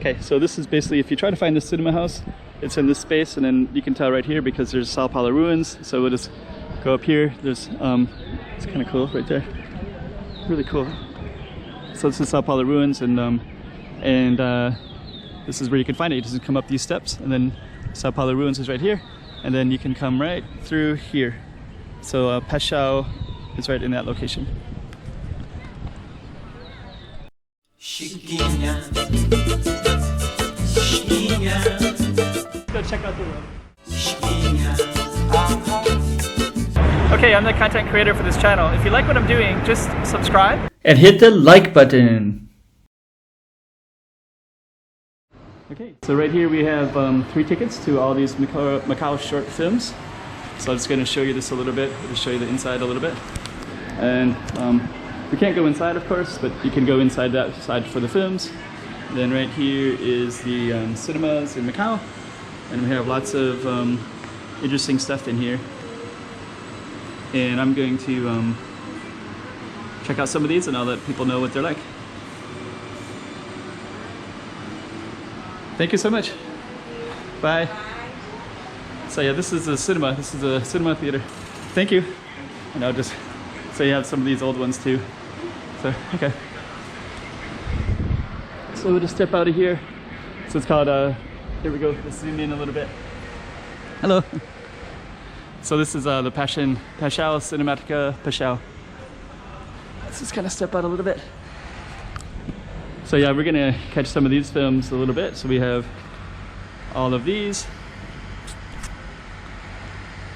Okay, so this is basically, if you try to find the cinema house, it's in this space, and then you can tell right here because there's Sao Paulo ruins. So we'll just go up here. There's it's kind of cool right there, really cool. So this is Sao Paulo ruins, and this is where you can find it. You just come up these steps, and then Sao Paulo ruins is right here, and then you can come right through here. So Pashao is right in that location. Chiquinha, Chiquinha. Go check out the room. Chiquinha. Okay, I'm the content creator for this channel. If you like what I'm doing, just subscribe and hit the like button. Okay, so right here we have 3 tickets to all these Macau short films. So I'm just going to show you this a little bit. I'll just show you the inside a little bit. And we can't go inside, of course, but you can go inside that side for the films. And then right here is the cinemas in Macau. And we have lots of interesting stuff in here. And I'm going to check out some of these, and I'll let people know what they're like. Thank you so much. Bye. So yeah, this is a cinema. This is a cinema theater. Thank you. And I'll just, so you have some of these old ones too. So, okay. So we'll just step out of here. So it's called, here we go, let's zoom in a little bit. Hello. So this is the Pashao Cinemateca Pashao. Let's just kind of step out a little bit. So yeah, we're gonna catch some of these films a little bit. So we have all of these.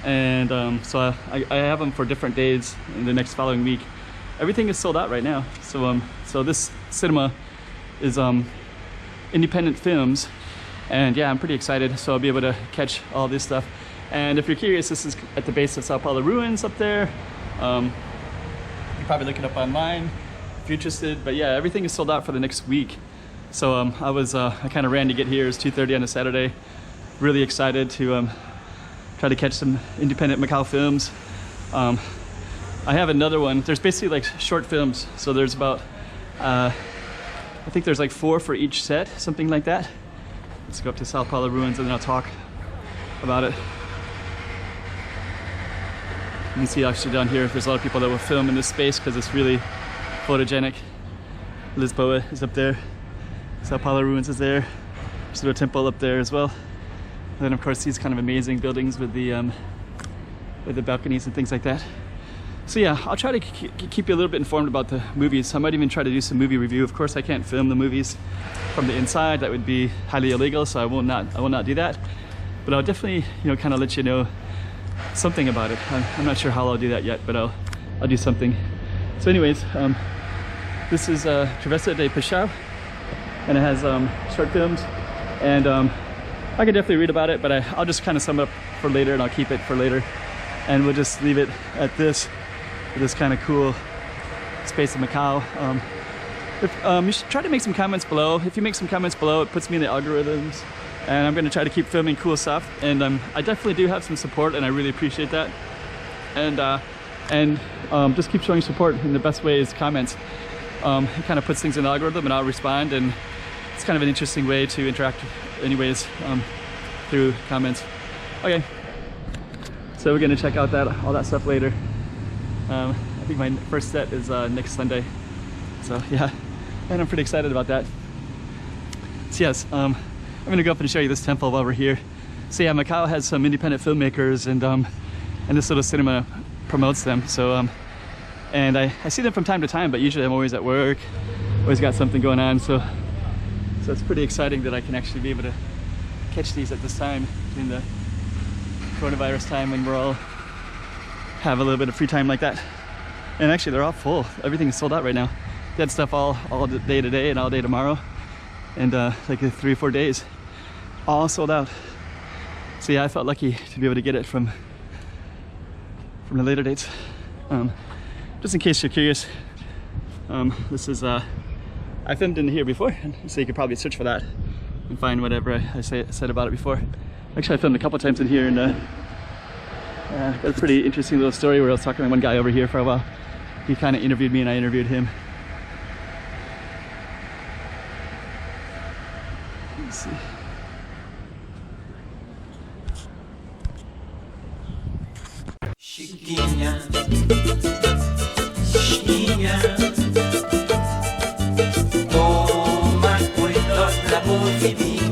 And so I have them for different days in the next following week. Everything is sold out right now. So so this cinema is independent films, and yeah, I'm pretty excited. So I'll be able to catch all this stuff. And if you're curious, this is at the base of Sao Paulo ruins up there. You can probably look it up online if you're interested. But yeah, everything is sold out for the next week. So I kind of ran to get here. It was 2:30 on a Saturday. Really excited to try to catch some independent Macau films. I have another one. There's basically like short films. So there's about, I think there's like 4 for each set, something like that. Let's go up to Sao Paulo ruins and then I'll talk about it. You can see actually down here, there's a lot of people that will film in this space because it's really photogenic. Lisboa is up there. Sao Paulo ruins is there. There's a little temple up there as well. And then of course these kind of amazing buildings with the balconies and things like that. So yeah, I'll try to keep you a little bit informed about the movies. I might even try to do some movie review. Of course I can't film the movies from the inside. That would be highly illegal, so I will not do that. But I'll definitely, you know, kind of let you know something about it. I'm not sure how I'll do that yet, but I'll do something. So anyways, this is Travessa de Pashao, and it has short films, and I can definitely read about it, but I'll just kind of sum it up for later, and I'll keep it for later, and we'll just leave it at this kind of cool space in Macau. You should try to make some comments below. If you make some comments below, it puts me in the algorithms, and I'm going to try to keep filming cool stuff. And I definitely do have some support, and I really appreciate that. And just keep showing support in the best way is comments. It kind of puts things in the algorithm, and I'll respond, and it's kind of an interesting way to interact anyways, through comments. Okay, so we're going to check out all that stuff later. I think my first set is next Sunday, so yeah, and I'm pretty excited about that. So yes, I'm gonna go up and show you this temple while we're here. So yeah, Macau has some independent filmmakers, and this little cinema promotes them. So and I see them from time to time, but usually I'm always at work, always got something going on. So it's pretty exciting that I can actually be able to catch these at this time in the coronavirus time when we're all have a little bit of free time like that. And actually they're all full. Everything is sold out right now. They had stuff all day today and all day tomorrow, and like 3 or 4 days, all sold out. So yeah, I felt lucky to be able to get it from the later dates. Just in case you're curious, this is I filmed in here before, so you could probably search for that and find whatever I said about it before. Actually, I filmed a couple times in here, and got a pretty interesting little story where I was talking to one guy over here for a while. He kind of interviewed me and I interviewed him. Let's see. Chiquinha, Chiquinha, toma cuidado da bovidinha.